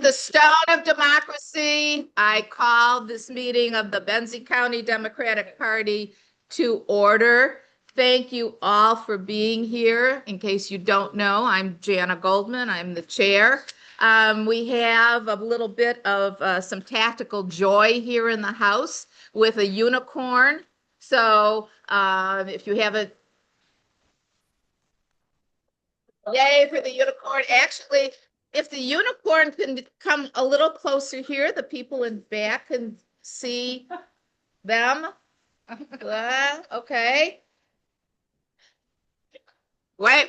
With the stone of democracy, I call this meeting of the Benzie County Democratic Party to order. Thank you all for being here. In case you don't know, I'm Jana Goldman. I'm the chair. We have a little bit of some tactical joy here in the house with a unicorn. So if you haven't, yay for the unicorn. Actually, if the unicorn can come a little closer here, the people in back can see them. Okay. Wait.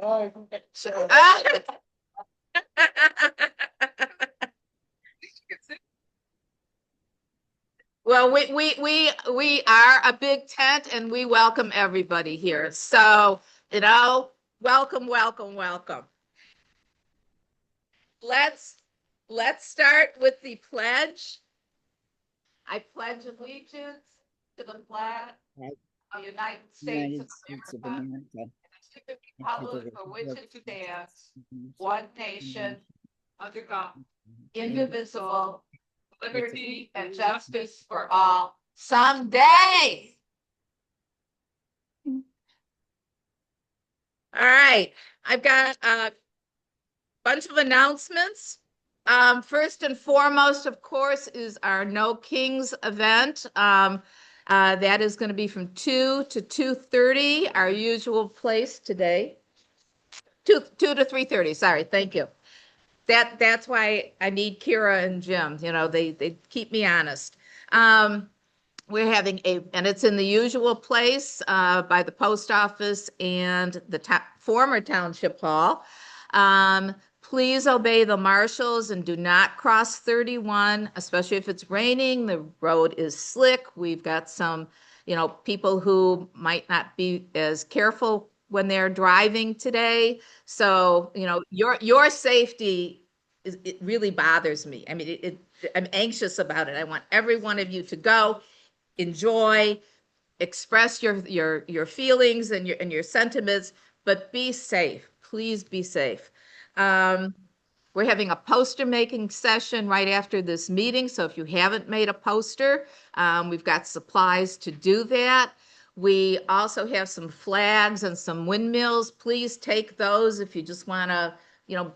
Ah. Well, we are a big tent and we welcome everybody here. So, welcome. Let's start with the pledge. I pledge allegiance to the flag of the United States of America, and to the republic for which it stands, one nation, under God, indivisible, liberty and justice for all. Someday. All right, I've got a bunch of announcements. First and foremost, of course, is our No Kings event. That is going to be from 2 to 2:30, our usual place today. 2 to 3:30. Sorry, thank you. That's why I need Kira and Jim. You know, they keep me honest. We're having and it's in the usual place by the post office and the former township hall. Please obey the marshals and do not cross 31, especially if it's raining. The road is slick. We've got some, people who might not be as careful when they're driving today. So, your safety it really bothers me. I mean, I'm anxious about it. I want every one of you to go, enjoy, express your feelings and your sentiments, but be safe. Please be safe. We're having a poster making session right after this meeting. So if you haven't made a poster, we've got supplies to do that. We also have some flags and some windmills. Please take those if you just want to,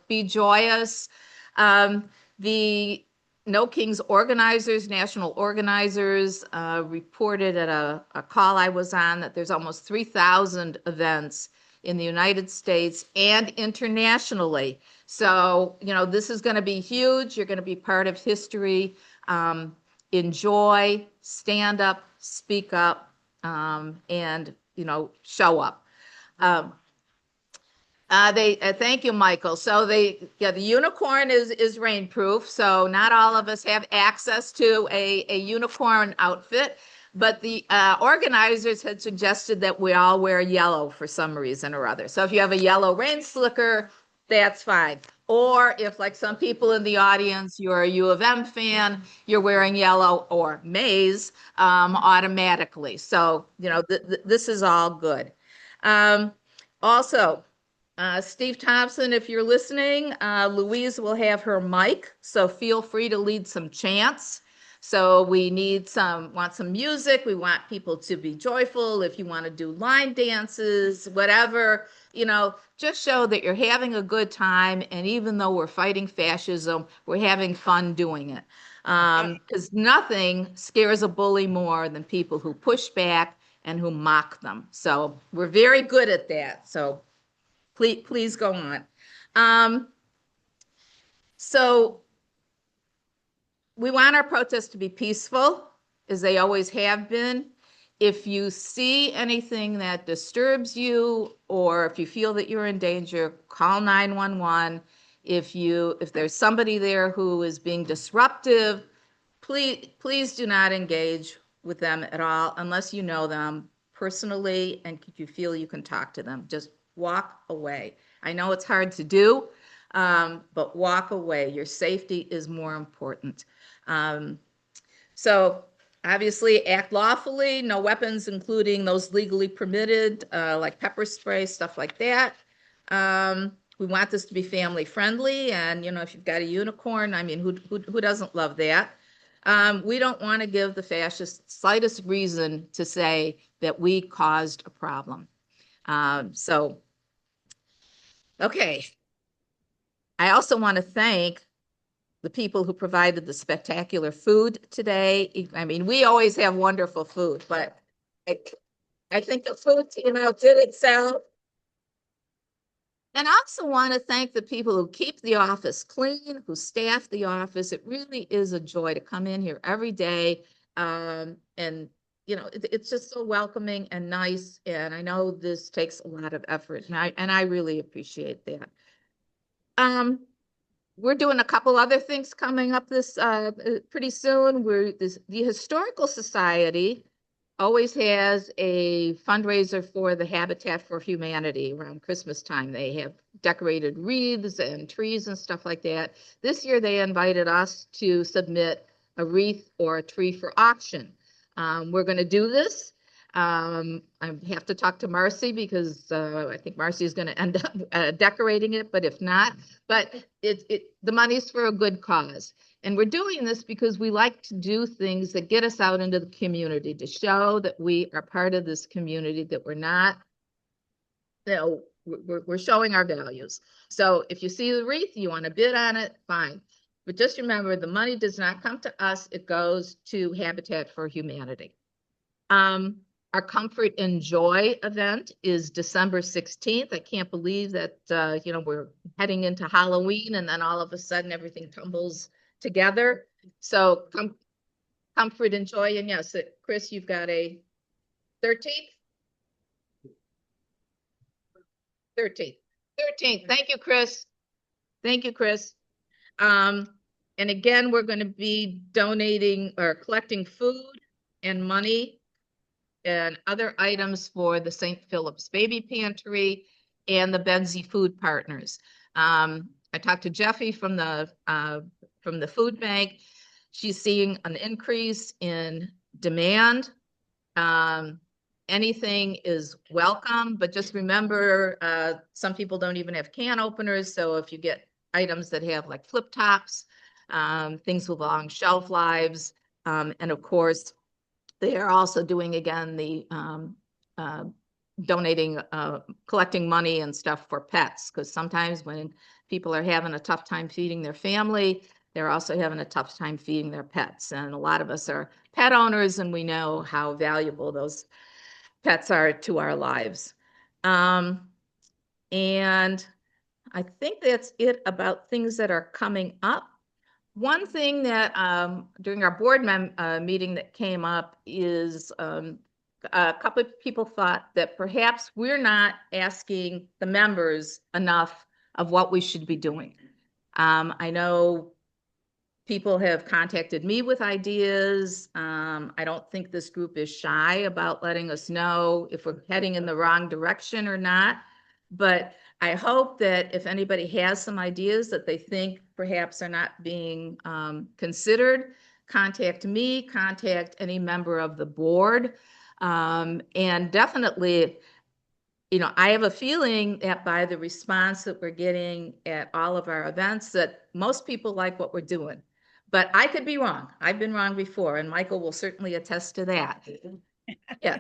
be joyous. The No Kings organizers, national organizers, reported at a call I was on that there's almost 3,000 events in the United States and internationally. So, this is going to be huge. You're going to be part of history. Enjoy, stand up, speak up, and, show up. Thank you, Michael. So the unicorn is rainproof. So not all of us have access to a unicorn outfit. But the organizers had suggested that we all wear yellow for some reason or other. So if you have a yellow rain slicker, that's fine. Or if, like some people in the audience, you're a U of M fan, you're wearing yellow or maize automatically. So, this is all good. Also, Steve Thompson, if you're listening, Louise will have her mic. So feel free to lead some chants. So we want some music. We want people to be joyful. If you want to do line dances, whatever, just show that you're having a good time. And even though we're fighting fascism, we're having fun doing it. Because nothing scares a bully more than people who push back and who mock them. So we're very good at that. So please go on. So we want our protests to be peaceful, as they always have been. If you see anything that disturbs you, or if you feel that you're in danger, call 911. If there's somebody there who is being disruptive, please do not engage with them at all unless you know them personally and you feel you can talk to them. Just walk away. I know it's hard to do, but walk away. Your safety is more important. So obviously act lawfully, no weapons, including those legally permitted, like pepper spray, stuff like that. We want this to be family friendly, and if you've got a unicorn, I mean, who doesn't love that? We don't want to give the fascists slightest reason to say that we caused a problem. Okay. I also want to thank the people who provided the spectacular food today. I mean, we always have wonderful food, but I think the food, did itself. And I also want to thank the people who keep the office clean, who staff the office. It really is a joy to come in here every day. And it's just so welcoming and nice. And I know this takes a lot of effort, and I really appreciate that. We're doing a couple other things coming up this pretty soon. The Historical Society always has a fundraiser for the Habitat for Humanity around Christmas time. They have decorated wreaths and trees and stuff like that. This year they invited us to submit a wreath or a tree for auction. We're going to do this. I have to talk to Marcy because I think Marcy is going to end up decorating it, but if not, the money's for a good cause. And we're doing this because we like to do things that get us out into the community to show that we are part of this community, that we're not, we're showing our values. So if you see the wreath, you want to bid on it, fine. But just remember, the money does not come to us. It goes to Habitat for Humanity. Our Comfort and Joy event is December 16th. I can't believe that, we're heading into Halloween and then all of a sudden everything tumbles together. So Comfort and Joy. And yes, Chris, you've got a 13th? 13th. Thank you, Chris. Thank you, Chris. And again, we're going to be donating or collecting food and money and other items for the St. Philip's Baby Pantry and the Benzie Food Partners. I talked to Jeffy from the food bank. She's seeing an increase in demand. Anything is welcome, but just remember, some people don't even have can openers. So if you get items that have like flip tops, things with long shelf lives, and of course, they are also doing again the donating, collecting money and stuff for pets, because sometimes when people are having a tough time feeding their family, they're also having a tough time feeding their pets. And a lot of us are pet owners, and we know how valuable those pets are to our lives. And I think that's it about things that are coming up. One thing that during our board meeting that came up is a couple of people thought that perhaps we're not asking the members enough of what we should be doing. I know people have contacted me with ideas. I don't think this group is shy about letting us know if we're heading in the wrong direction or not. But I hope that if anybody has some ideas that they think perhaps are not being considered, contact me, contact any member of the board. And definitely, I have a feeling that by the response that we're getting at all of our events, that most people like what we're doing. But I could be wrong. I've been wrong before, and Michael will certainly attest to that. Yeah.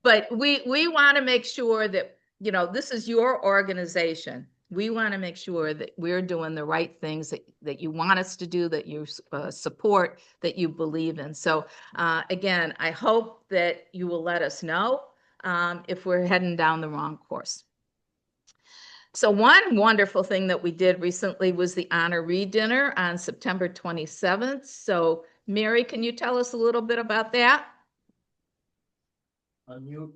But we want to make sure that, this is your organization. We want to make sure that we're doing the right things that you want us to do, that you support, that you believe in. So again, I hope that you will let us know if we're heading down the wrong course. So one wonderful thing that we did recently was the Honor Read Dinner on September 27th. So Mary, can you tell us a little bit about that? Unmute.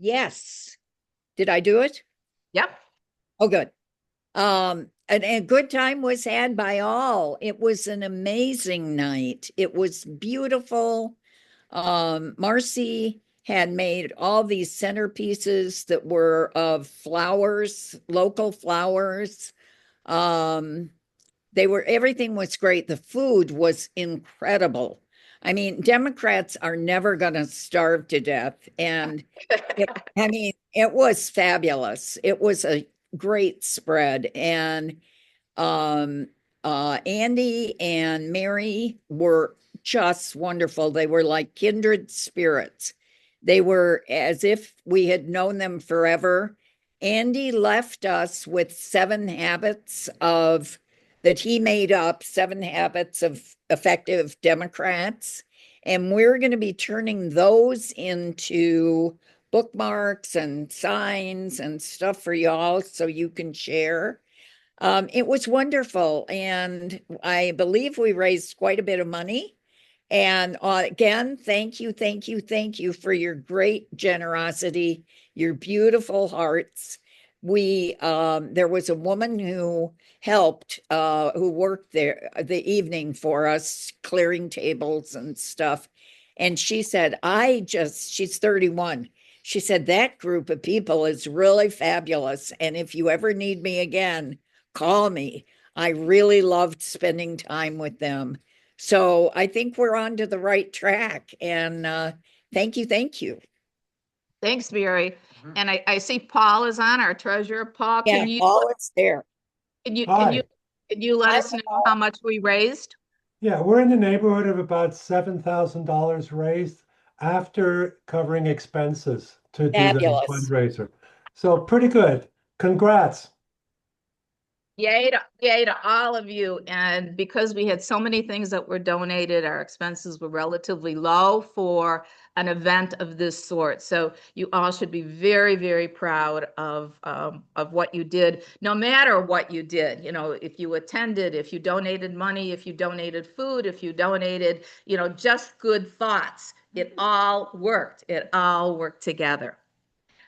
Yes. Did I do it? Yep. Oh, good. And a good time was had by all. It was an amazing night. It was beautiful. Marcy had made all these centerpieces that were of flowers, local flowers. Everything was great. The food was incredible. I mean, Democrats are never going to starve to death. And I mean, it was fabulous. It was a great spread. And um, Andy and Mary were just wonderful. They were like kindred spirits. They were as if we had known them forever. Andy left us with 7 habits of that he made up, 7 habits of effective Democrats. And we're going to be turning those into bookmarks and signs and stuff for y'all so you can share. It was wonderful. And I believe we raised quite a bit of money. And again, thank you, thank you, thank you for your great generosity, your beautiful hearts. There was a woman who helped, who worked there the evening for us, clearing tables and stuff. And she said, she's 31. She said, that group of people is really fabulous. And if you ever need me again, call me. I really loved spending time with them. So I think we're on to the right track. And thank you, thank you. Thanks, Mary. And I see Paul is on, our treasurer. Paul, Yeah, all it's there. can you can you Hi. can you let Hi, us know how much we raised? Yeah, we're in the neighborhood of about $7,000 raised after covering expenses to do the fabulous. fundraiser. So pretty good. Congrats. Yay to all of you. And because we had so many things that were donated, our expenses were relatively low for an event of this sort. So you all should be very, very proud of what you did, no matter what you did. You know, if you attended, if you donated money, if you donated food, if you donated, just good thoughts. It all worked. It all worked together.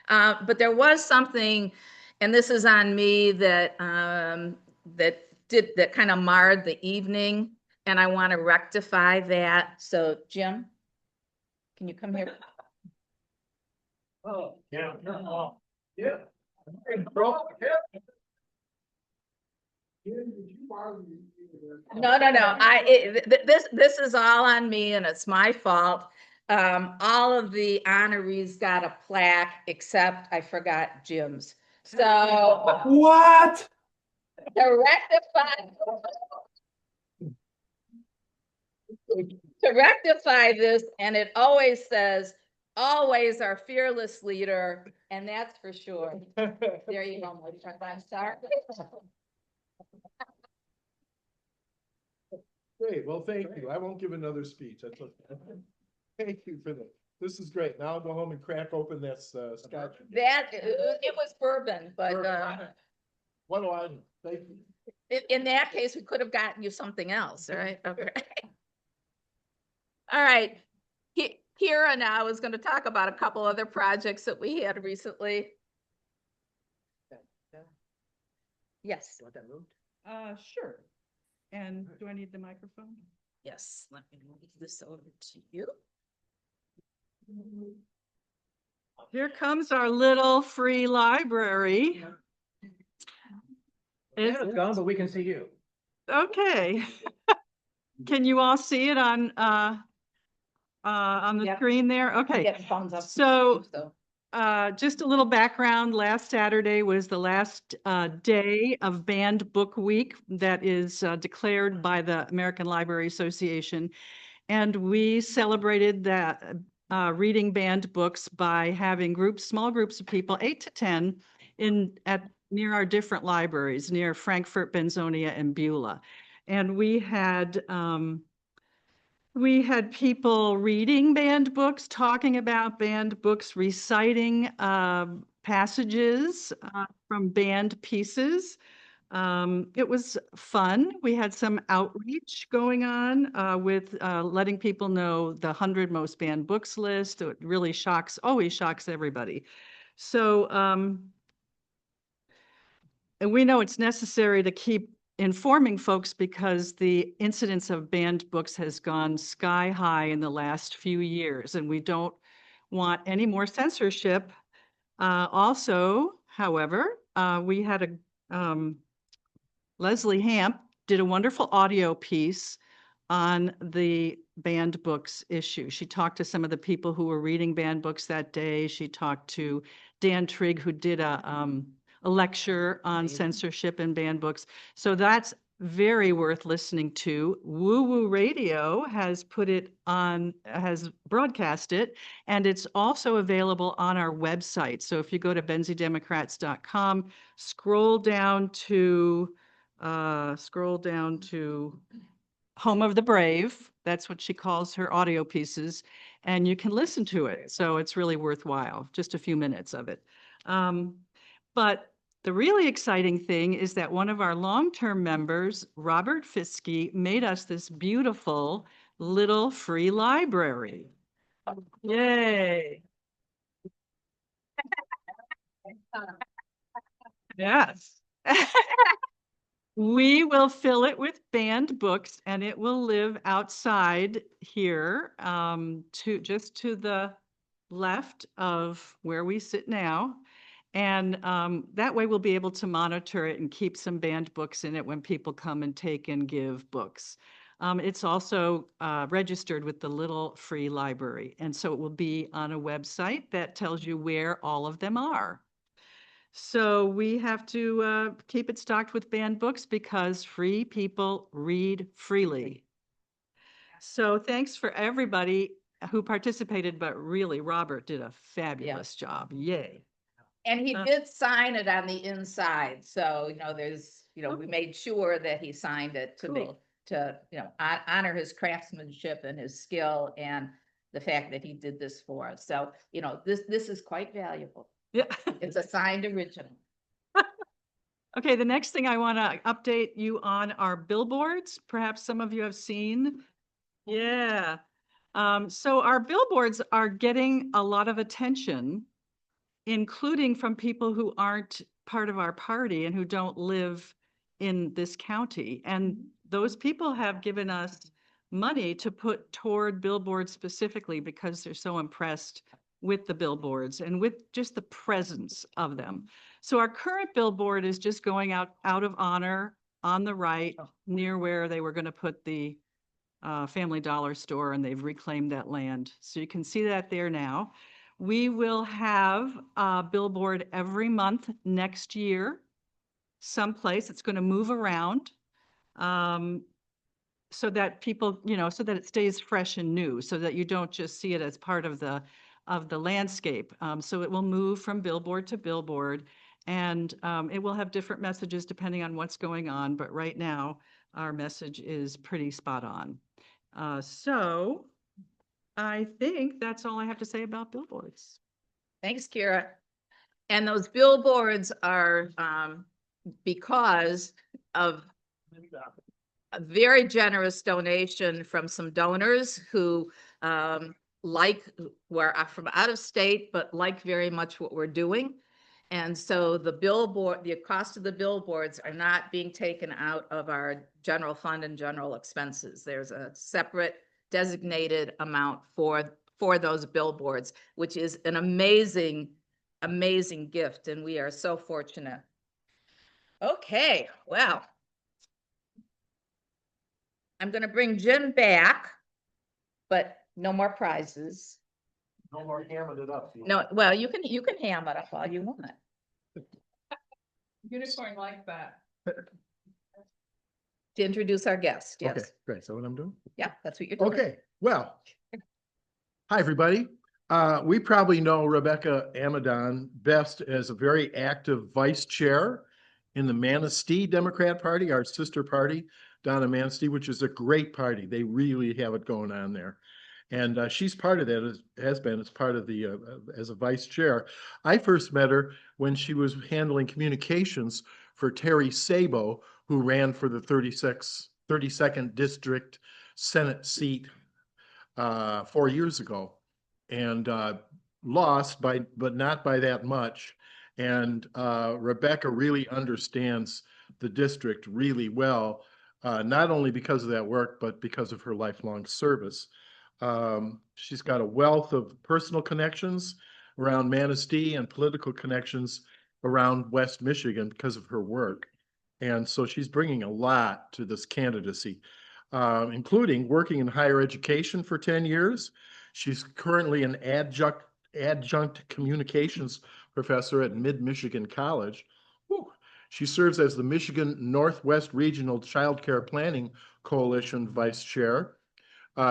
But there was something, and this is on me, that kind of marred the evening, and I want to rectify that. So, Jim, can you come here? Oh, yeah. Yeah. No, no, no. This is all on me, and it's my fault. All of the honorees got a plaque, except I forgot Jim's. So What? to rectify this, and it always says, always our fearless leader, and that's for sure. There you go, my friend. I'm sorry. Great, well, thank you. I won't give another speech. That's okay. Thank you for this. This is great. Now I'll go home and crack open that scotch. That it was bourbon, but What do I know? Thank you. in that case, we could have gotten you something else, right? Okay. All right. Kira now is going to talk about a couple other projects that we had recently. Yes. Want that moved? Sure. And do I need the microphone? Yes. Let me move this over to you. Here comes our little free library. It's gone, but we can see you. Okay. Can you all see it on the Yep. screen there? Okay. Get phones up. So just a little background. Last Saturday was the last day of Banned Book Week that is declared by the American Library Association. And we celebrated that reading banned books by having small groups of people, 8 to 10, near our different libraries, near Frankfurt, Benzonia, and Beulah. And we had people reading banned books, talking about banned books, reciting passages from banned pieces. It was fun. We had some outreach going on with letting people know the 100 most banned books list. It really always shocks everybody. So, and we know it's necessary to keep informing folks because the incidence of banned books has gone sky high in the last few years, and we don't want any more censorship. Also, however, we had Leslie Hamp did a wonderful audio piece on the banned books issue. She talked to some of the people who were reading banned books that day. She talked to Dan Trigg, who did a lecture on censorship in banned books. So that's very worth listening to. Woo Woo Radio has put it on, has broadcast it, and it's also available on our website. So if you go to benziedemocrats.com, scroll down to Home of the Brave. That's what she calls her audio pieces, and you can listen to it. So it's really worthwhile, just a few minutes of it. But the really exciting thing is that one of our long-term members, Robert Fiske, made us this beautiful little free library. Yay. Yes. We will fill it with banned books, and it will live outside here, just to the left of where we sit now. And that way we'll be able to monitor it and keep some banned books in it when people come and take and give books. It's also registered with the Little Free Library. And so it will be on a website that tells you where all of them are. So we have to keep it stocked with banned books because free people read freely. So thanks for everybody who participated, but really Robert did a fabulous job. Yay. And he did sign it on the inside. So, there's, we made sure that he signed it to make, Cool. to, honor his craftsmanship and his skill and the fact that he did this for us. So, this is quite valuable. Yeah. It's a signed original. Okay, the next thing I want to update you on are billboards. Perhaps some of you have seen. Yeah. So our billboards are getting a lot of attention, including from people who aren't part of our party and who don't live in this county. And those people have given us money to put toward billboards specifically because they're so impressed with the billboards and with just the presence of them. So our current billboard is just going out of Honor on the right, near where they were going to put the Family Dollar store, and they've reclaimed that land. So you can see that there now. We will have a billboard every month next year, someplace. It's going to move around so that people, so that it stays fresh and new, so that you don't just see it as part of the landscape. So it will move from billboard to billboard, and it will have different messages depending on what's going on. But right now, our message is pretty spot on. So I think that's all I have to say about billboards. Thanks, Kira. And those billboards are because of a very generous donation from some donors who were from out of state, but like very much what we're doing. And so the cost of the billboards are not being taken out of our general fund and general expenses. There's a separate designated amount for those billboards, which is an amazing, amazing gift. And we are so fortunate. Okay, well, I'm going to bring Jim back, but no more prizes. No more hamming it up. No, well, you can ham it up all you want. Unicorn like that. To introduce our guest, yes. Okay, great. So what I'm doing? Yeah, that's what you're doing. Okay, well, hi, everybody. We probably know Rebecca Amidon best as a very active vice chair in the Manistee Democrat Party, our sister party down in Manistee, which is a great party. They really have it going on there. And she's part of that, has been as part of the, as a vice chair. I first met her when she was handling communications for Terry Sabo, who ran for the 32nd District Senate seat 4 years ago, and lost but not by that much. And Rebecca really understands the district really well, not only because of that work, but because of her lifelong service. She's got a wealth of personal connections around Manistee and political connections around West Michigan because of her work. And so she's bringing a lot to this candidacy. including working in higher education for 10 years. She's currently an adjunct communications professor at Mid-Michigan College. Whew. She serves as the Michigan Northwest Regional Child Care Planning Coalition Vice Chair.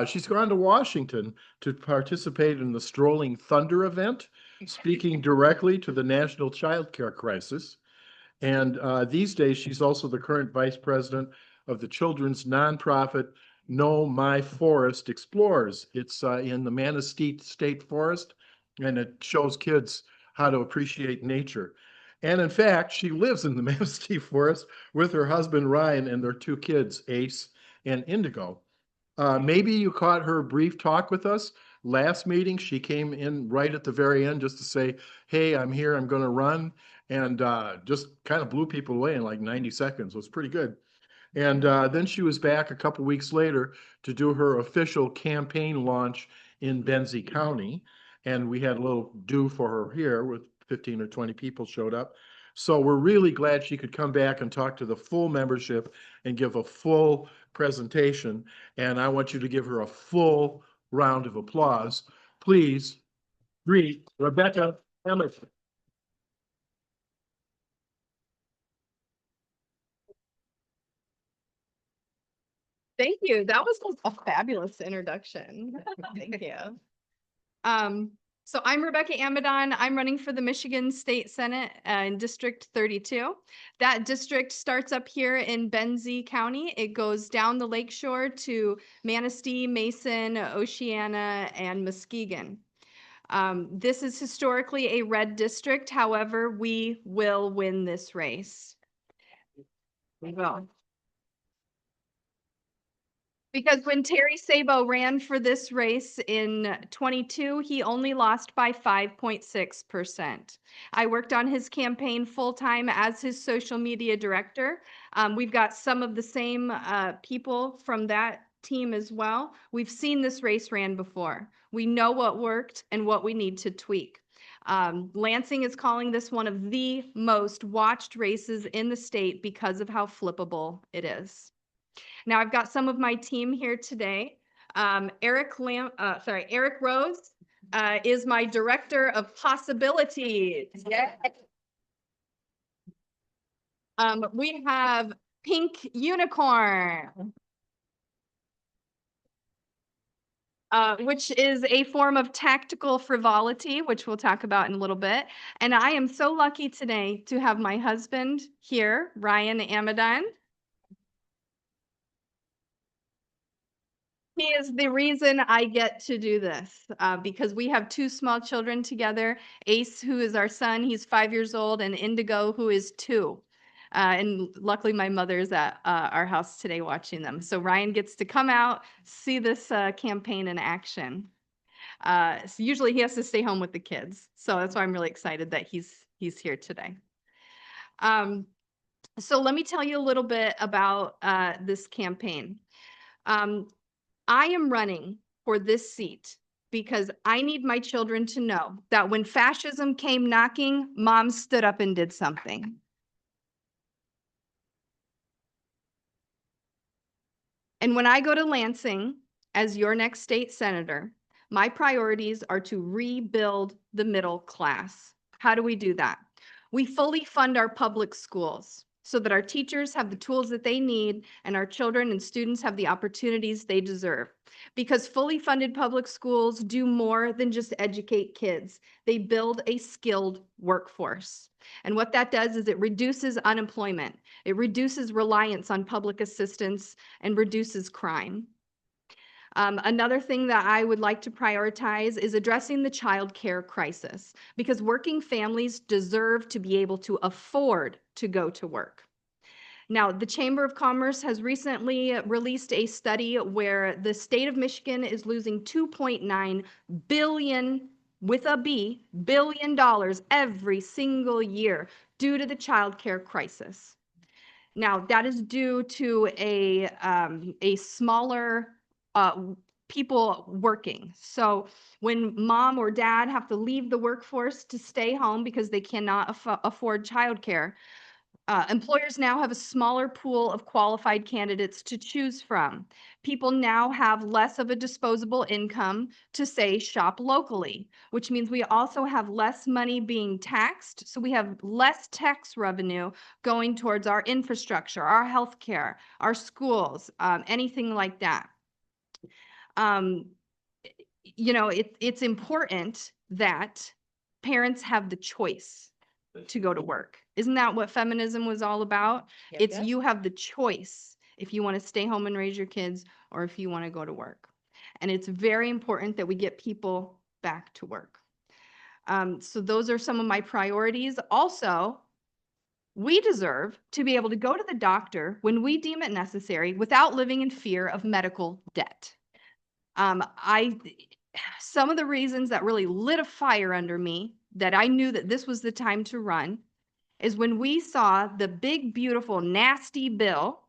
She's gone to Washington to participate in the Strolling Thunder event, speaking directly to the national child care crisis. And these days, she's also the current vice president of the children's nonprofit Know My Forest Explorers. It's in the Manistee State Forest, and it shows kids how to appreciate nature. And in fact, she lives in the Manistee Forest with her husband, Ryan, and their two kids, Ace and Indigo. Maybe you caught her brief talk with us last meeting. She came in right at the very end just to say, hey, I'm here, I'm going to run, and just kind of blew people away in like 90 seconds. It was pretty good. And then she was back a couple weeks later to do her official campaign launch in Benzie County. And we had a little do for her here with 15 or 20 people showed up. So we're really glad she could come back and talk to the full membership and give a full presentation. And I want you to give her a full round of applause. Please greet Rebecca Emerson. Thank you. That was a fabulous introduction. Thank you. So I'm Rebecca Amidon. I'm running for the Michigan State Senate in District 32. That district starts up here in Benzie County. It goes down the lakeshore to Manistee, Mason, Oceana, and Muskegon. This is historically a red district. However, we will win this race. We will. Because when Terry Sabo ran for this race in 22, he only lost by 5.6%. I worked on his campaign full-time as his social media director. We've got some of the same people from that team as well. We've seen this race ran before. We know what worked and what we need to tweak. Lansing is calling this one of the most watched races in the state because of how flippable it is. Now I've got some of my team here today. Eric Rose is my director of possibilities. Yeah. We have Pink Unicorn, which is a form of tactical frivolity, which we'll talk about in a little bit. And I am so lucky today to have my husband here, Ryan Amidon. He is the reason I get to do this because we have two small children together. Ace, who is our son, he's 5 years old, and Indigo, who is 2. And luckily my mother's at our house today watching them. So Ryan gets to come out, see this campaign in action. So usually he has to stay home with the kids. So that's why I'm really excited that he's here today. So let me tell you a little bit about this campaign. I am running for this seat because I need my children to know that when fascism came knocking, Mom stood up and did something. And when I go to Lansing as your next state senator, my priorities are to rebuild the middle class. How do we do that? We fully fund our public schools so that our teachers have the tools that they need and our children and students have the opportunities they deserve. Because fully funded public schools do more than just educate kids. They build a skilled workforce. And what that does is it reduces unemployment. It reduces reliance on public assistance and reduces crime. Another thing that I would like to prioritize is addressing the child care crisis, because working families deserve to be able to afford to go to work. Now, the Chamber of Commerce has recently released a study where the state of Michigan is losing $2.9 billion, with a B, billion dollars every single year due to the child care crisis. Now, that is due to a smaller people working. So when mom or dad have to leave the workforce to stay home because they cannot afford childcare, Employers now have a smaller pool of qualified candidates to choose from. People now have less of a disposable income to, say, shop locally, which means we also have less money being taxed. So we have less tax revenue going towards our infrastructure, our healthcare, our schools, anything like that. It's important that parents have the choice to go to work. Isn't that what feminism was all about? It's you have the choice if you want to stay home and raise your kids or if you want to go to work. And it's very important that we get people back to work. So those are some of my priorities. Also, we deserve to be able to go to the doctor when we deem it necessary without living in fear of medical debt. Some of the reasons that really lit a fire under me that I knew that this was the time to run is when we saw the big, beautiful, nasty bill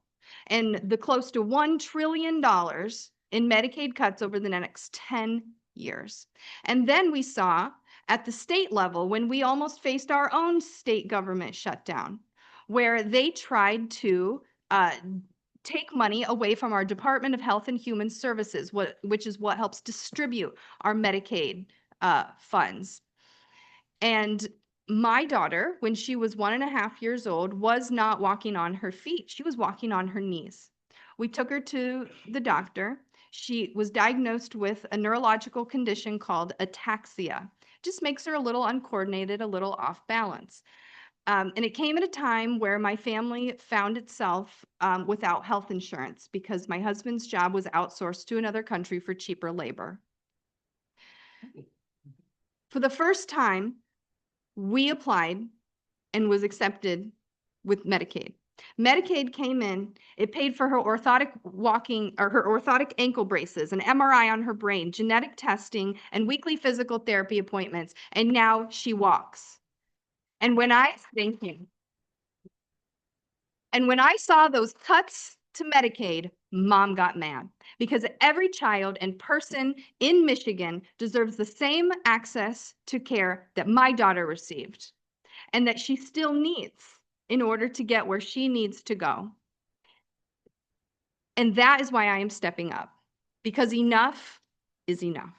and the close to $1 trillion in Medicaid cuts over the next 10 years. And then we saw at the state level when we almost faced our own state government shutdown, where they tried to take money away from our Department of Health and Human Services, which is what helps distribute our Medicaid funds. And my daughter, when she was 1.5 years old, was not walking on her feet. She was walking on her knees. We took her to the doctor. She was diagnosed with a neurological condition called ataxia. Just makes her a little uncoordinated, a little off balance. And it came at a time where my family found itself without health insurance because my husband's job was outsourced to another country for cheaper labor. For the first time, we applied and was accepted with Medicaid. Medicaid came in, it paid for her orthotic walking or her orthotic ankle braces, an MRI on her brain, genetic testing, and weekly physical therapy appointments. And now she walks. And when I saw those cuts to Medicaid, Mom got mad because every child and person in Michigan deserves the same access to care that my daughter received and that she still needs in order to get where she needs to go. And that is why I am stepping up, because enough is enough.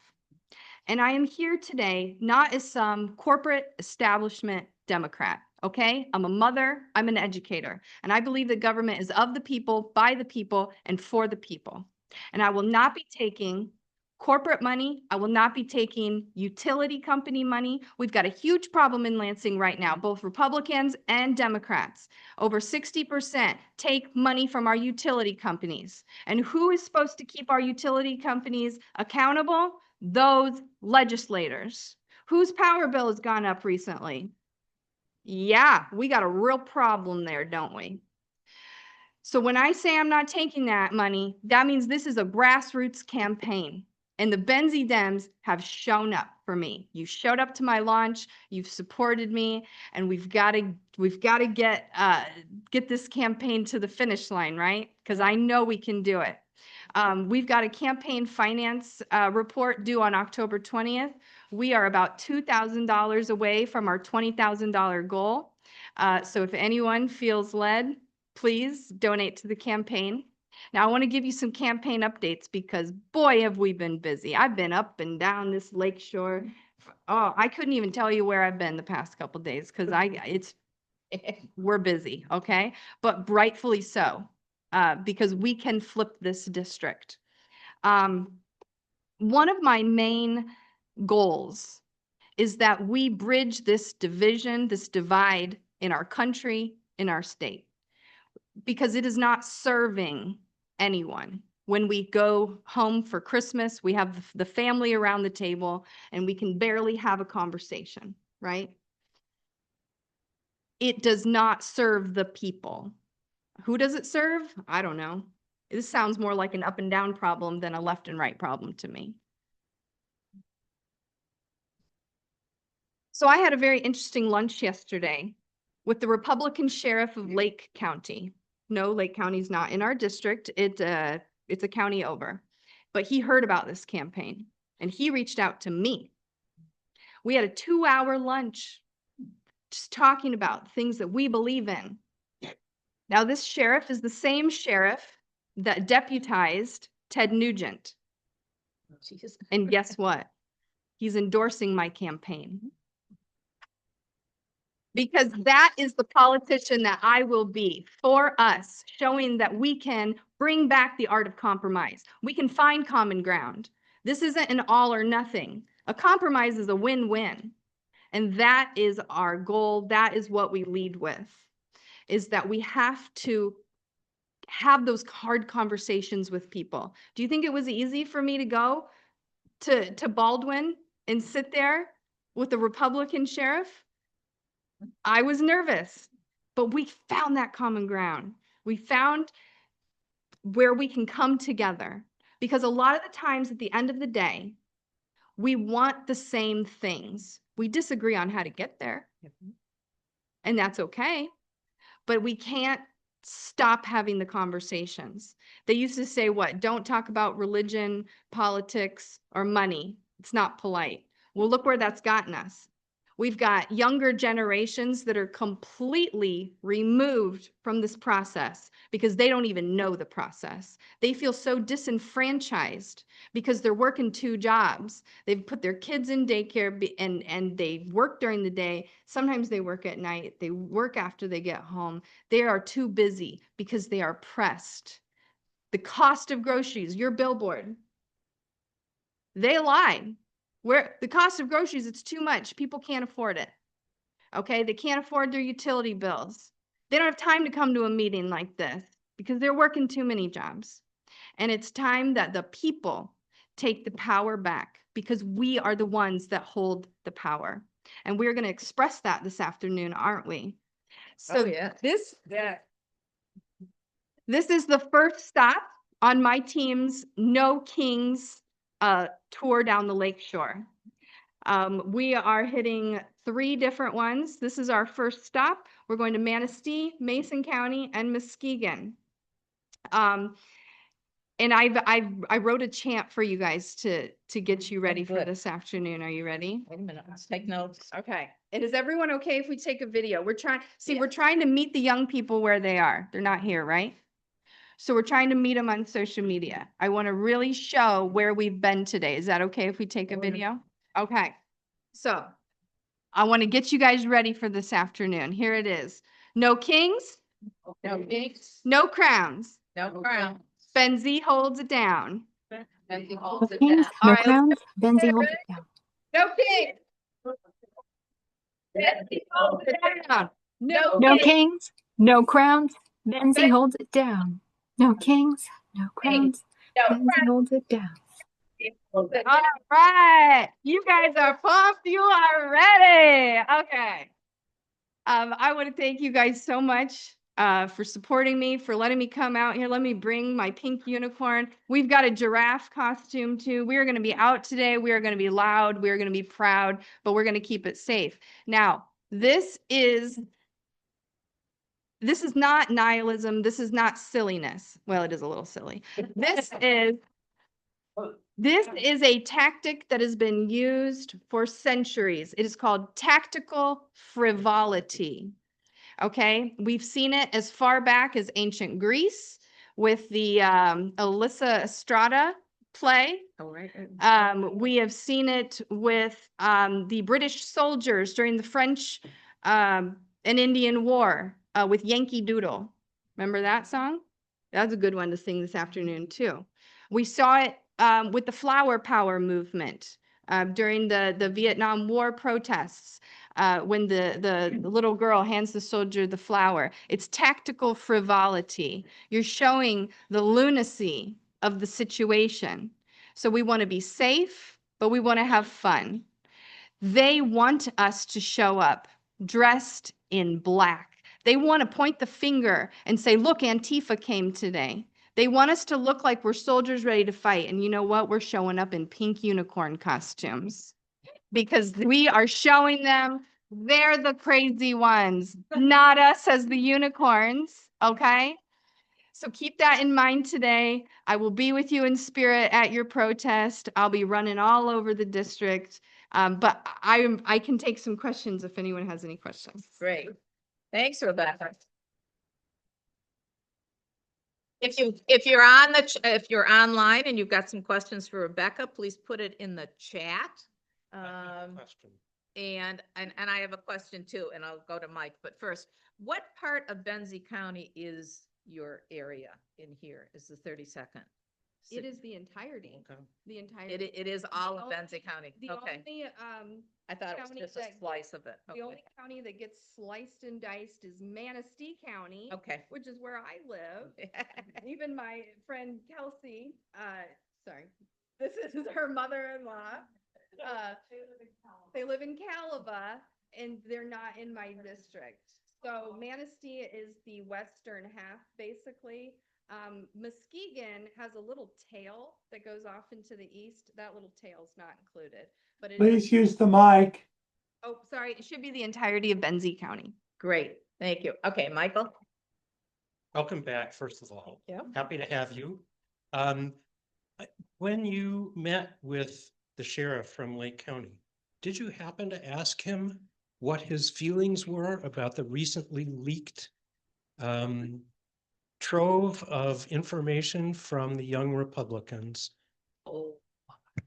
And I am here today not as some corporate establishment Democrat, okay? I'm a mother, I'm an educator, and I believe that government is of the people, by the people, and for the people. And I will not be taking corporate money. I will not be taking utility company money. We've got a huge problem in Lansing right now, both Republicans and Democrats. Over 60% take money from our utility companies. And who is supposed to keep our utility companies accountable? Those legislators. Whose power bill has gone up recently? Yeah, we got a real problem there, don't we? So when I say I'm not taking that money, that means this is a grassroots campaign. And the Benzie Dems have shown up for me. You showed up to my launch, you've supported me, and we've got to get this campaign to the finish line, right? Because I know we can do it. We've got a campaign finance report due on October 20th. We are about $2,000 away from our $20,000 goal. So if anyone feels led, please donate to the campaign. Now, I want to give you some campaign updates because, boy, have we been busy. I've been up and down this lakeshore. Oh, I couldn't even tell you where I've been the past couple of days because we're busy, okay? But rightfully so, because we can flip this district. One of my main goals is that we bridge this division, this divide in our country, in our state, because it is not serving anyone. When we go home for Christmas, we have the family around the table and we can barely have a conversation, right? It does not serve the people. Who does it serve? I don't know. This sounds more like an up and down problem than a left and right problem to me. So I had a very interesting lunch yesterday with the Republican sheriff of Lake County. No, Lake County's not in our district. It's a county over. But he heard about this campaign and he reached out to me. We had a 2-hour lunch just talking about things that we believe in, Now, this sheriff is the same sheriff that deputized Ted Nugent. Jesus. And guess what? He's endorsing my campaign. Because that is the politician that I will be for us, showing that we can bring back the art of compromise. We can find common ground. This isn't an all or nothing. A compromise is a win-win. And that is our goal. That is what we lead with, is that we have to have those hard conversations with people. Do you think it was easy for me to go to Baldwin and sit there with the Republican sheriff? I was nervous, but we found that common ground. We found where we can come together, because a lot of the times at the end of the day, we want the same things. We disagree on how to get there, and that's okay, but we can't stop having the conversations. They used to say, what? Don't talk about religion, politics, or money. It's not polite. Well, look where that's gotten us. We've got younger generations that are completely removed from this process because they don't even know the process. They feel so disenfranchised because they're working 2 jobs. They've put their kids in daycare and they work during the day. Sometimes they work at night. They work after they get home. They are too busy because they are pressed. The cost of groceries, your billboard, they lied. Where the cost of groceries, it's too much. People can't afford it. Okay, they can't afford their utility bills. They don't have time to come to a meeting like this because they're working too many jobs. And it's time that the people take the power back, because we are the ones that hold the power. And we're going to express that this afternoon, aren't we? So Oh, yeah. this is the first stop on my team's No Kings tour down the lakeshore. We are hitting 3 different ones. This is our first stop. We're going to Manistee, Mason County, and Muskegon. And I wrote a chant for you guys to get you ready for good. this afternoon. Are you ready? Wait a minute, let's take notes. Okay. And is everyone okay if we take a video? We're trying, Yeah. we're trying to meet the young people where they are. They're not here, right? So we're trying to meet them on social media. I want to really show where we've been today. Is that okay if we take a video? Okay. So I want to get you guys ready for this afternoon. Here it is. No kings, No kings, no crowns. no crown. Benzie holds it down. Benzie No holds it kings, down. All no right, crowns, Benzie holds it down. No kings. Benzie holds it down. No No kings. kings, no crowns, Benzie holds it down. No kings, no crowns, No Benzie holds it down. All right. You guys are pumped. You are ready. Okay. I want to thank you guys so much for supporting me, for letting me come out here. Let me bring my pink unicorn. We've got a giraffe costume too. We are going to be out today. We are going to be loud. We are going to be proud, but we're going to keep it safe. Now, this is not nihilism. This is not silliness. Well, it is a little silly. This is a tactic that has been used for centuries. It is called tactical frivolity. Okay, we've seen it as far back as ancient Greece with the Alyssa Estrada play. Oh, right. We have seen it with the British soldiers during the French and Indian War with Yankee Doodle. Remember that song? That's a good one to sing this afternoon too. We saw it with the Flower Power movement during the Vietnam War protests. When the little girl hands the soldier the flower. It's tactical frivolity. You're showing the lunacy of the situation. So we want to be safe, but we want to have fun. They want us to show up dressed in black. They want to point the finger and say, look, Antifa came today. They want us to look like we're soldiers ready to fight. And you know what? We're showing up in pink unicorn costumes because we are showing them they're the crazy ones, not us as the unicorns. Okay? So keep that in mind today. I will be with you in spirit at your protest. I'll be running all over the district. But I can take some questions if anyone has any questions. Great. Thanks, Rebecca. If you're on if you're online and you've got some questions for Rebecca, please put it in the chat. And I have a question too, and I'll go to Mike. But first, what part of Benzie County is your area in here? Is the 32nd? It is the entirety. Okay. The entirety. It is all of only- Benzie County. The Okay. only I thought it was county just a that slice of it. the only county that gets sliced and diced is Manistee County, Okay. which is where I live. Even my friend Kelsey, sorry, this is her mother-in-law. They live in Calava and they're not in my district. So Manistee is the western half, basically. Muskegon has a little tail that goes off into the east. That little tail's not included, but it Please is. use the mic. Oh, sorry, it should be the entirety of Benzie County. Great. Thank you. Okay, Michael. Welcome back, first of all. Yeah. Happy to have you. When you met with the sheriff from Lake County, did you happen to ask him what his feelings were about the recently leaked trove of information from the young Republicans? Oh,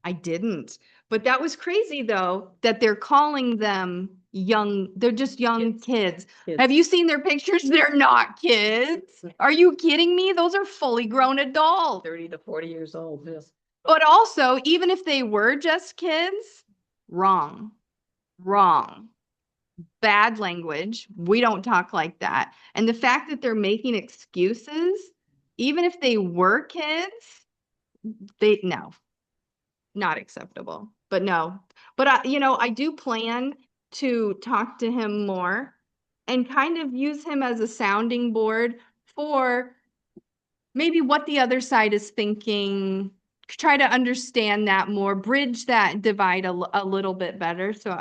I didn't, but that was crazy though, that they're calling them young, they're just young kids. Have you seen their pictures? They're not kids. Are you kidding me? Those are fully grown adults. 30 to 40 years old, yes. But also, even if they were just kids, wrong, wrong. Bad language. We don't talk like that. And the fact that they're making excuses, even if they were kids, no, not acceptable. But no, but I do plan to talk to him more and kind of use him as a sounding board for maybe what the other side is thinking, try to understand that more, bridge that divide a little bit better. So,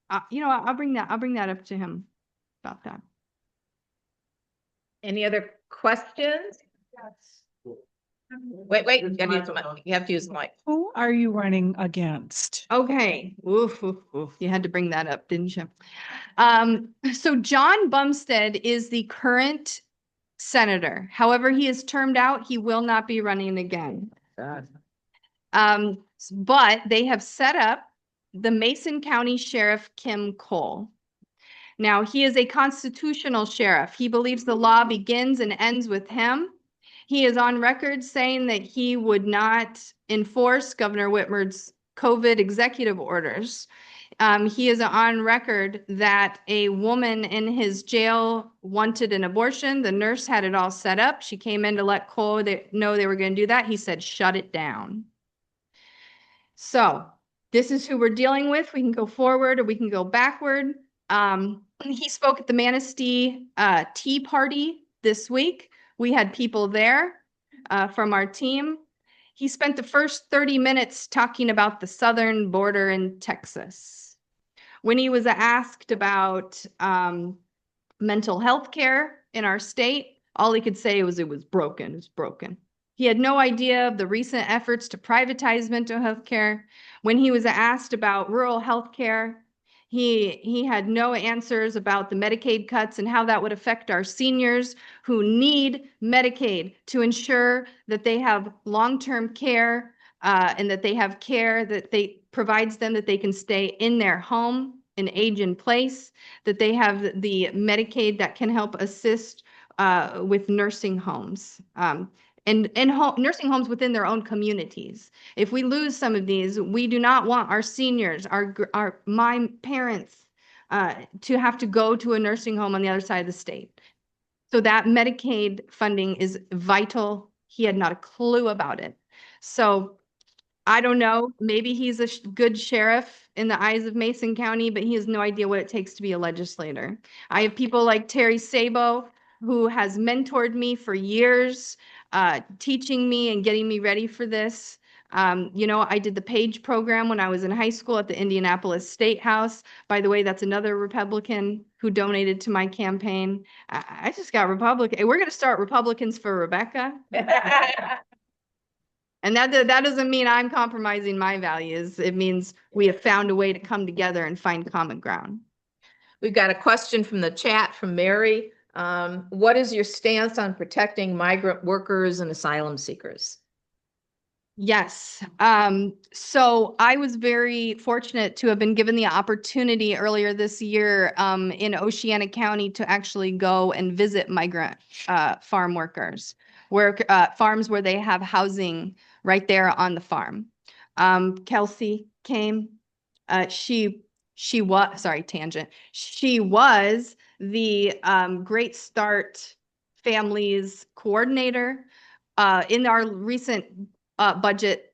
I'll bring that up to him about that. Any other questions? Wait, you have to use the mic. Who are you running against? Okay. Oof, oof, oof. You had to bring that up, didn't you? So John Bumstead is the current senator. However, he is termed out. He will not be running again. But they have set up the Mason County Sheriff Kim Cole. Now, he is a constitutional sheriff. He believes the law begins and ends with him. He is on record saying that he would not enforce Governor Whitmer's COVID executive orders. He is on record that a woman in his jail wanted an abortion. The nurse had it all set up. She came in to let Cole know they were going to do that. He said, shut it down. So this is who we're dealing with. We can go forward or we can go backward. He spoke at the Manistee Tea Party this week. We had people there from our team. He spent the first 30 minutes talking about the southern border in Texas. When he was asked about mental health care in our state, all he could say was it was broken. It was broken. He had no idea of the recent efforts to privatize mental health care. When he was asked about rural health care, he had no answers about the Medicaid cuts and how that would affect our seniors who need Medicaid to ensure that they have long-term care and that they have care that they provides them that they can stay in their home and age in place, that they have the Medicaid that can help assist with nursing homes. And nursing homes within their own communities. If we lose some of these, we do not want our seniors, my parents, to have to go to a nursing home on the other side of the state. So that Medicaid funding is vital. He had not a clue about it. So I don't know, maybe he's a good sheriff in the eyes of Mason County, but he has no idea what it takes to be a legislator. I have people like Terry Sabo, who has mentored me for years, teaching me and getting me ready for this. I did the PAGE program when I was in high school at the Indianapolis State House. By the way, that's another Republican who donated to my campaign. I just got Republican. We're going to start Republicans for Rebecca. And that doesn't mean I'm compromising my values. It means we have found a way to come together and find common ground. We've got a question from the chat from Mary. What is your stance on protecting migrant workers and asylum seekers? Yes. So I was very fortunate to have been given the opportunity earlier this year in Oceana County to actually go and visit migrant farm workers, where farms where they have housing right there on the farm. Kelsey came. She was, sorry, tangent. She was the Great Start Families coordinator. In our recent budget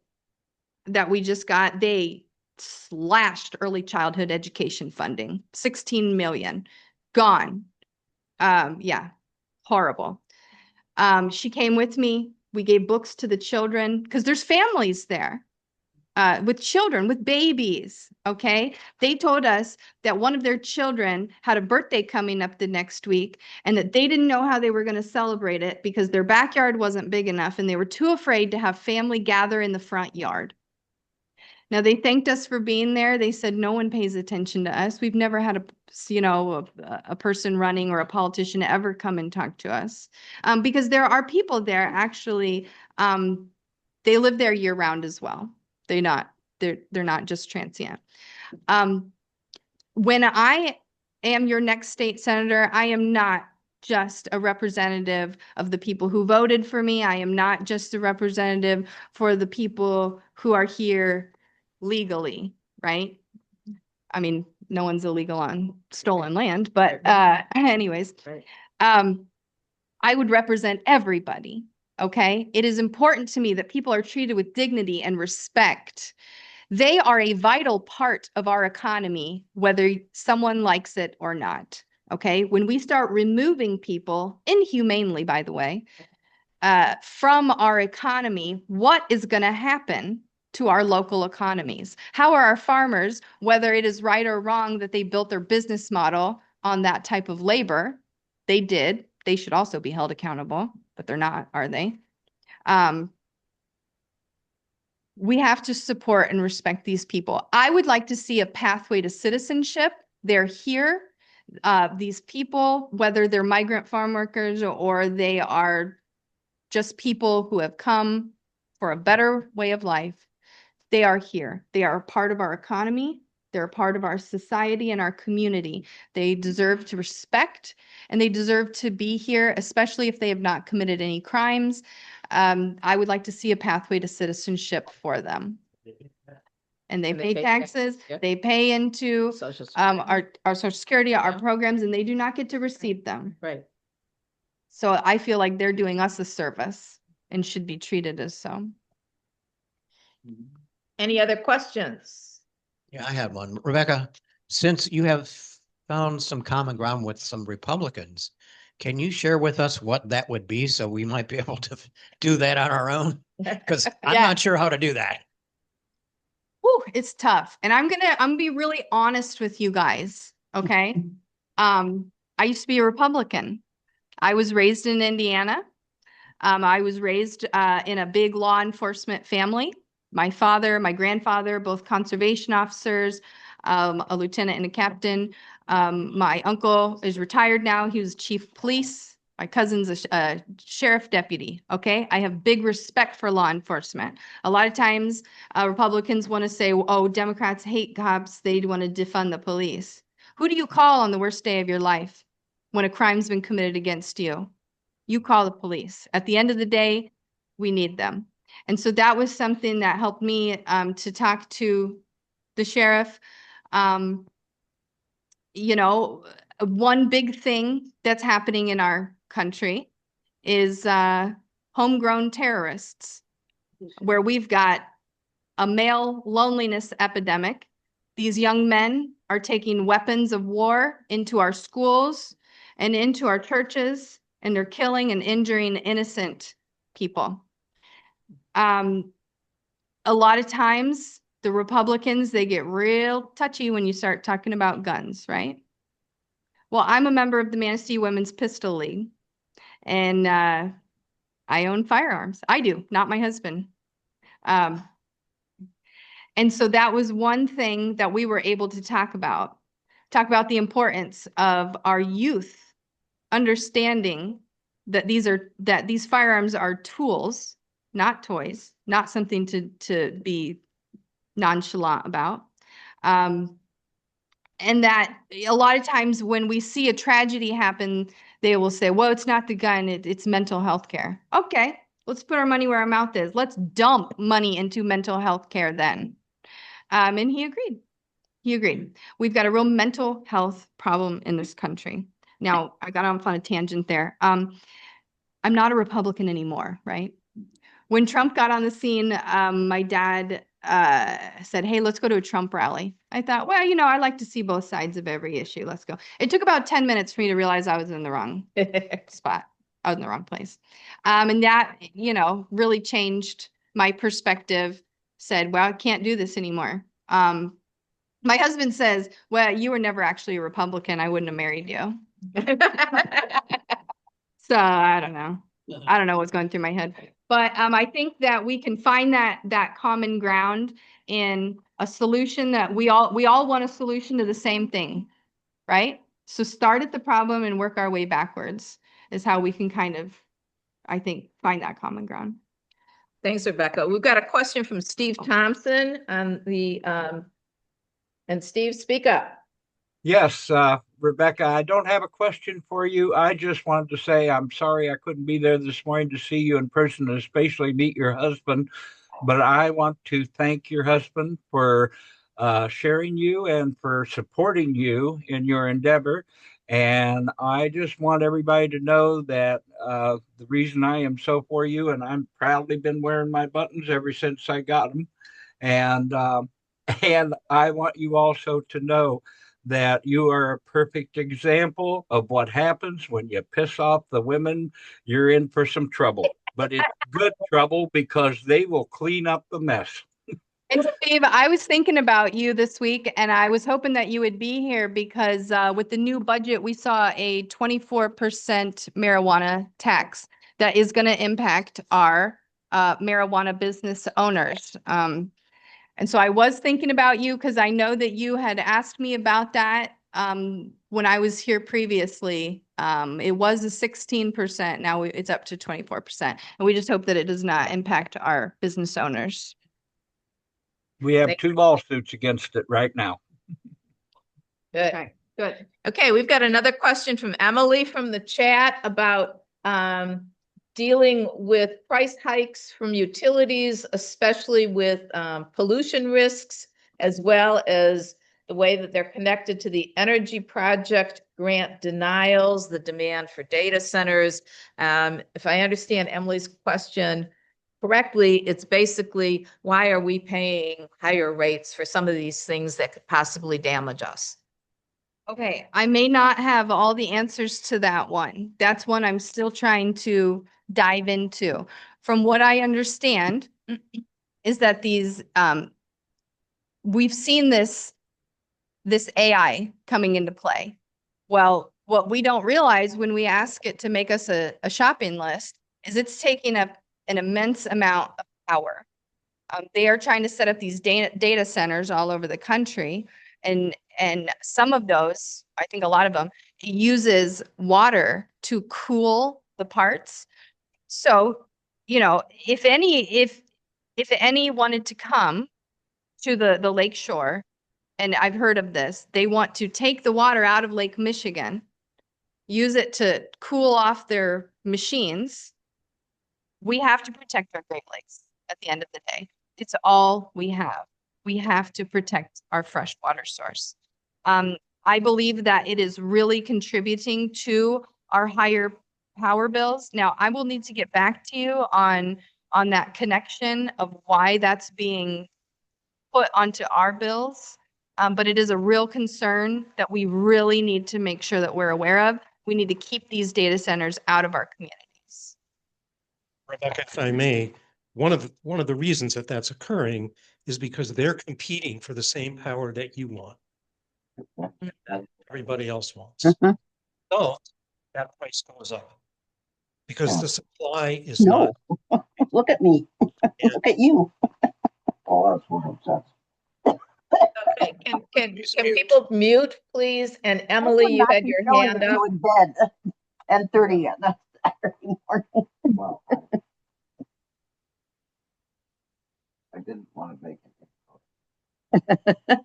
that we just got, they slashed early childhood education funding, 16 million gone. Yeah, horrible. She came with me. We gave books to the children because there's families there with children, with babies. Okay. They told us that one of their children had a birthday coming up the next week and that they didn't know how they were going to celebrate it because their backyard wasn't big enough and they were too afraid to have family gather in the front yard. Now they thanked us for being there. They said no one pays attention to us. We've never had a person running or a politician ever come and talk to us because there are people there actually. They live there year round as well. They're not just transient. When I am your next state senator, I am not just a representative of the people who voted for me. I am not just a representative for the people who are here legally, right? I mean, no one's illegal on stolen land, but anyways, I would represent everybody. Okay. It is important to me that people are treated with dignity and respect. They are a vital part of our economy, whether someone likes it or not. Okay. When we start removing people, inhumanely, by the way, from our economy, what is going to happen to our local economies? How are our farmers, whether it is right or wrong that they built their business model on that type of labor? They did. They should also be held accountable, but they're not, are they? We have to support and respect these people. I would like to see a pathway to citizenship. They're here. These people, whether they're migrant farm workers or they are just people who have come for a better way of life, they are here. They are a part of our economy. They're a part of our society and our community. They deserve to respect and they deserve to be here, especially if they have not committed any crimes. I would like to see a pathway to citizenship for them. And they pay taxes, they pay into our Social Security, our programs, and they do not get to receive them. Right. So I feel like they're doing us a service and should be treated as so. Any other questions? Yeah, I had one. Rebecca, since you have found some common ground with some Republicans, can you share with us what that would be so we might be able to do that on our own? Because I'm Yeah. not sure how to do that. Whew, it's tough. And I'm gonna be really honest with you guys. Okay. I used to be a Republican. I was raised in Indiana. I was raised in a big law enforcement family. My father, my grandfather, both conservation officers, a lieutenant and a captain. My uncle is retired now. He was chief of police. My cousin's a sheriff deputy. Okay. I have big respect for law enforcement. A lot of times Republicans want to say, oh, Democrats hate cops. They want to defund the police. Who do you call on the worst day of your life when a crime's been committed against you? You call the police. At the end of the day, we need them. And so that was something that helped me to talk to the sheriff. You know, one big thing that's happening in our country is homegrown terrorists, where we've got a male loneliness epidemic. These young men are taking weapons of war into our schools and into our churches, and they're killing and injuring innocent people. A lot of times, the Republicans, they get real touchy when you start talking about guns, right? Well, I'm a member of the Manistee Women's Pistol League, and I own firearms. I do, not my husband. And so that was one thing that we were able to talk about the importance of our youth understanding that these firearms are tools, not toys, not something to be nonchalant about. And that a lot of times when we see a tragedy happen, they will say, well, it's not the gun, it's mental health care. Okay, let's put our money where our mouth is. Let's dump money into mental health care then. And he agreed. He agreed. We've got a real mental health problem in this country. Now, I got off on a tangent there. I'm not a Republican anymore, right? When Trump got on the scene, my dad said, hey, let's go to a Trump rally. I thought, well, I like to see both sides of every issue. Let's go. It took about 10 minutes for me to realize I was in the wrong spot. I was in the wrong place. And that, really changed my perspective. Said, well, I can't do this anymore. My husband says, well, you were never actually a Republican. I wouldn't have married you. So I don't know. I don't know what's going through my head. But I think that we can find that common ground in a solution that we all want a solution to the same thing, right? So start at the problem and work our way backwards is how we can kind of, I think, find that common ground. Thanks, Rebecca. We've got a question from Steve Thompson on the, and Steve, speak up. Yes, Rebecca, I don't have a question for you. I just wanted to say I'm sorry I couldn't be there this morning to see you in person and especially meet your husband. But I want to thank your husband for sharing you and for supporting you in your endeavor. And I just want everybody to know that the reason I am so for you, and I'm proudly been wearing my buttons ever since I got them. And I want you also to know that you are a perfect example of what happens when you piss off the women. You're in for some trouble, but it's good trouble because they will clean up the mess. And Steve, I was thinking about you this week, and I was hoping that you would be here because with the new budget, we saw a 24% marijuana tax that is going to impact our marijuana business owners. And so I was thinking about you because I know that you had asked me about that when I was here previously. It was a 16%. Now it's up to 24%. And we just hope that it does not impact our business owners. We have 2 lawsuits against it right now. Good. Okay, good. Okay, we've got another question from Emily from the chat about dealing with price hikes from utilities, especially with pollution risks, as well as the way that they're connected to the energy project grant denials, the demand for data centers. If I understand Emily's question correctly, it's basically, why are we paying higher rates for some of these things that could possibly damage us? Okay, I may not have all the answers to that one. That's one I'm still trying to dive into. From what I understand is that these we've seen this AI coming into play. Well, what we don't realize when we ask it to make us a shopping list is it's taking up an immense amount of power. They are trying to set up these data centers all over the country. And some of those, I think a lot of them, uses water to cool the parts. So, if any wanted to come to the lake shore, and I've heard of this, they want to take the water out of Lake Michigan, use it to cool off their machines. We have to protect our Great Lakes at the end of the day. It's all we have. We have to protect our freshwater source. I believe that it is really contributing to our higher power bills. Now, I will need to get back to you on that connection of why that's being put onto our bills. But it is a real concern that we really need to make sure that we're aware of. We need to keep these data centers out of our communities. Rebecca, if I may, one of the reasons that that's occurring is because they're competing for the same power that you want, that everybody else wants. So that price goes up because the supply is not. Look at me. Look at you. Oh, that's what upsets. Okay, can people mute, please? And Emily, you had your hand up. In bed. 10:30 on that Saturday morning. Well, I didn't want to make it.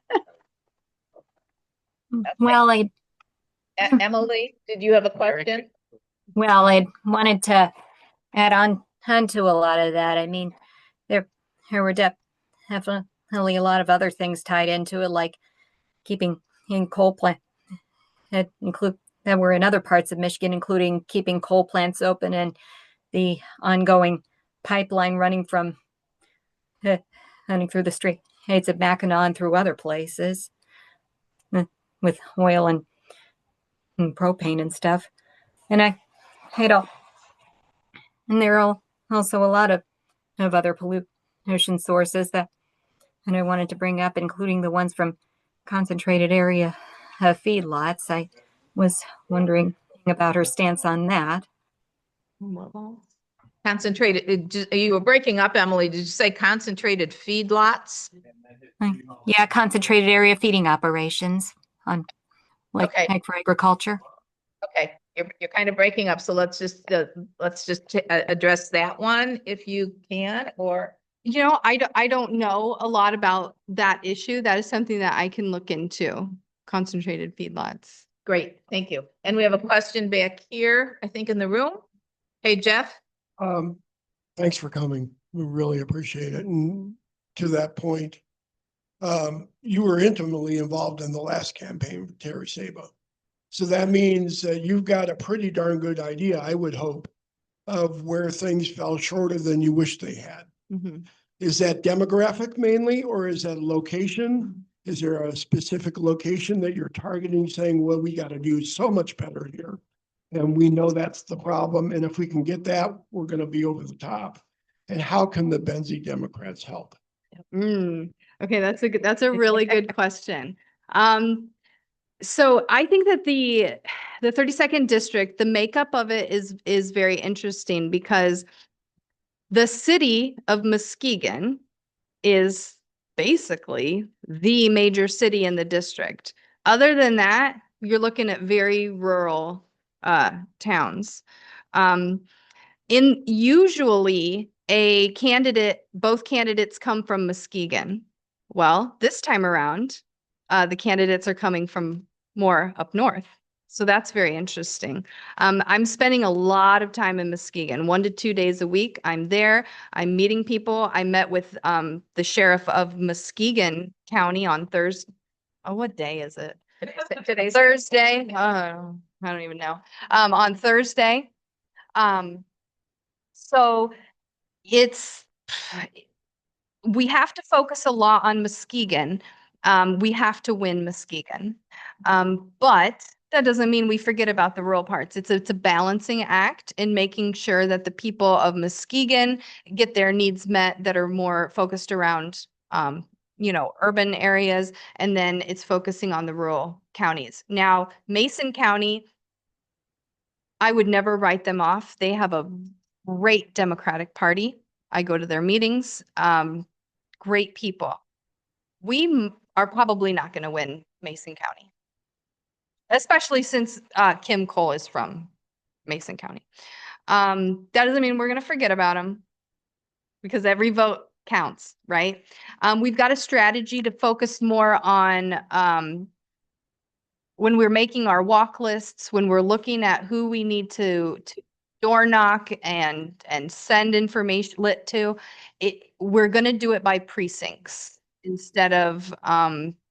Well, Emily, did you have a question? I wanted to add on to a lot of that. I mean, there were definitely a lot of other things tied into it, like keeping in coal plant that were in other parts of Michigan, including keeping coal plants open and the ongoing pipeline running through the Straits of Mackinac through other places with oil and propane and stuff. And there are also a lot of other pollution sources that I wanted to bring up, including the ones from concentrated area feedlots. I was wondering about her stance on that. Concentrated, you were breaking up, Emily. Did you say concentrated feedlots? Yeah, concentrated area feeding operations on Okay. for agriculture. Okay, you're kind of breaking up, so let's just address that one if you can, or You know, I don't know a lot about that issue. That is something that I can look into, concentrated feedlots. great, thank you. And we have a question back here, I think in the room. Hey, Jeff. Thanks for coming. We really appreciate it. And to that point, you were intimately involved in the last campaign for Terry Saba. So that means that you've got a pretty darn good idea, I would hope, of where things fell shorter than you wish they had. Mm-hmm. Is that demographic mainly, or is that location? Is there a specific location that you're targeting, saying, well, we got to do so much better here? And we know that's the problem. And if we can get that, we're going to be over the top. And how can the Benzie Democrats help? Okay, that's a really good question. So I think that the 32nd district, the makeup of it is very interesting because the city of Muskegon is basically the major city in the district. Other than that, you're looking at very rural towns. Usually both candidates come from Muskegon. Well, this time around, the candidates are coming from more up north. So that's very interesting. I'm spending a lot of time in Muskegon, 1 to 2 days a week. I'm there. I'm meeting people. I met with the sheriff of Muskegon County on Thursday. Oh, what day is it? Today's Thursday. I don't even know. On Thursday. So we have to focus a lot on Muskegon. We have to win Muskegon. But that doesn't mean we forget about the rural parts. It's a balancing act in making sure that the people of Muskegon get their needs met that are more focused around, urban areas. And then it's focusing on the rural counties. Now, Mason County, I would never write them off. They have a great Democratic Party. I go to their meetings. Great people. We are probably not going to win Mason County, especially since Kim Cole is from Mason County. That doesn't mean we're going to forget about them because every vote counts, right? We've got a strategy to focus more on when we're making our walk lists, when we're looking at who we need to door knock and send information lit to, we're going to do it by precincts instead of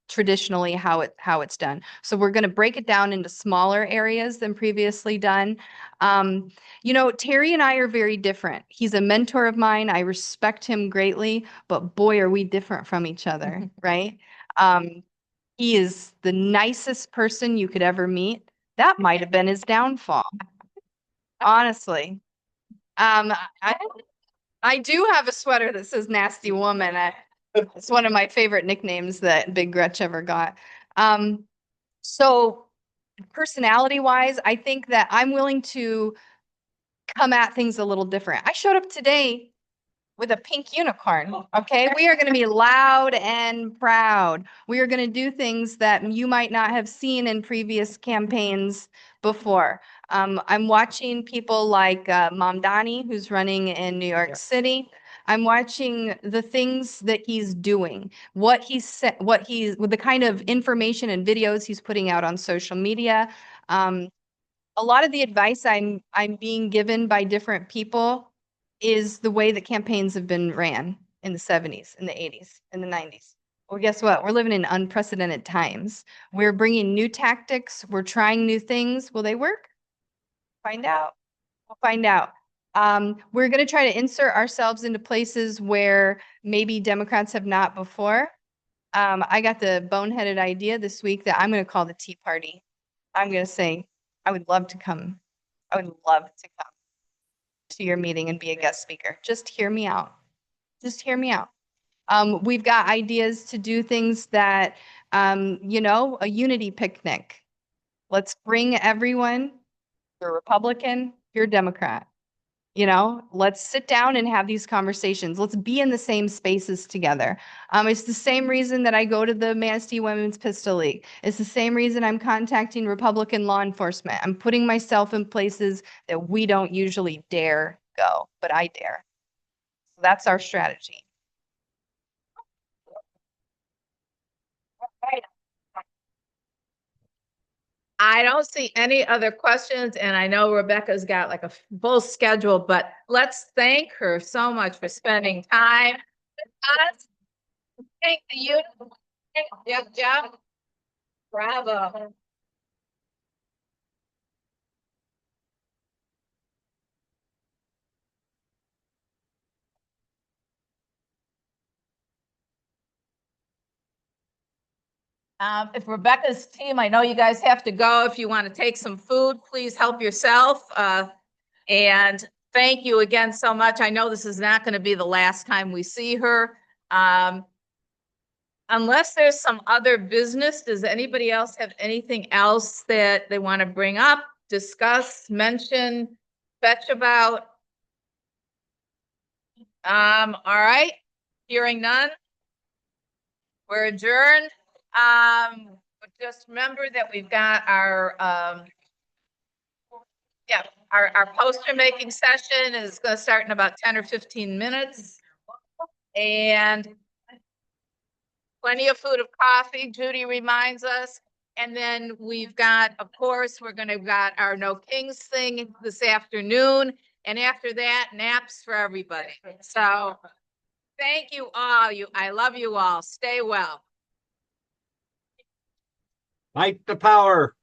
traditionally how it's done. So we're going to break it down into smaller areas than previously done. Terry and I are very different. He's a mentor of mine. I respect him greatly, but boy, are we different from each other, right? He is the nicest person you could ever meet. That might have been his downfall. Honestly. I do have a sweater that says nasty woman. It's one of my favorite nicknames that Big Gretch ever got. So personality wise, I think that I'm willing to come at things a little different. I showed up today with a pink unicorn. Okay. We are going to be loud and proud. We are going to do things that you might not have seen in previous campaigns before. I'm watching people like Mamdani, who's running in New York City. I'm watching the things that he's doing, what he's said, with the kind of information and videos he's putting out on social media. A lot of the advice I'm being given by different people is the way that campaigns have been ran in the 70s, in the 80s, in the 90s. Well, guess what? We're living in unprecedented times. We're bringing new tactics. We're trying new things. Will they work? Find out. We'll find out. We're going to try to insert ourselves into places where maybe Democrats have not before. I got the boneheaded idea this week that I'm going to call the Tea Party. I'm going to say, I would love to come. I would love to come to your meeting and be a guest speaker. Just hear me out. Just hear me out. We've got ideas to do things that, a unity picnic. Let's bring everyone. You're Republican, you're Democrat. Let's sit down and have these conversations. Let's be in the same spaces together. It's the same reason that I go to the Manistee Women's Pistol League. It's the same reason I'm contacting Republican law enforcement. I'm putting myself in places that we don't usually dare go, but I dare. So that's our strategy. I don't see any other questions, and I know Rebecca's got like a full schedule, but let's thank her so much for spending time with us. Thank you. Good job. Bravo. If Rebecca's team, I know you guys have to go. If you want to take some food, please help yourself. And thank you again so much. I know this is not going to be the last time we see her. Unless there's some other business, does anybody else have anything else that they want to bring up, discuss, mention, fetch about? All right. Hearing none. We're adjourned. Just remember that we've got our our poster making session is going to start in about 10 or 15 minutes. And plenty of food of coffee, Judy reminds us. And then we've got, of course, we're going to got our No Kings thing this afternoon. And after that, naps for everybody. So thank you all. I love you all. Stay well. Fight the power.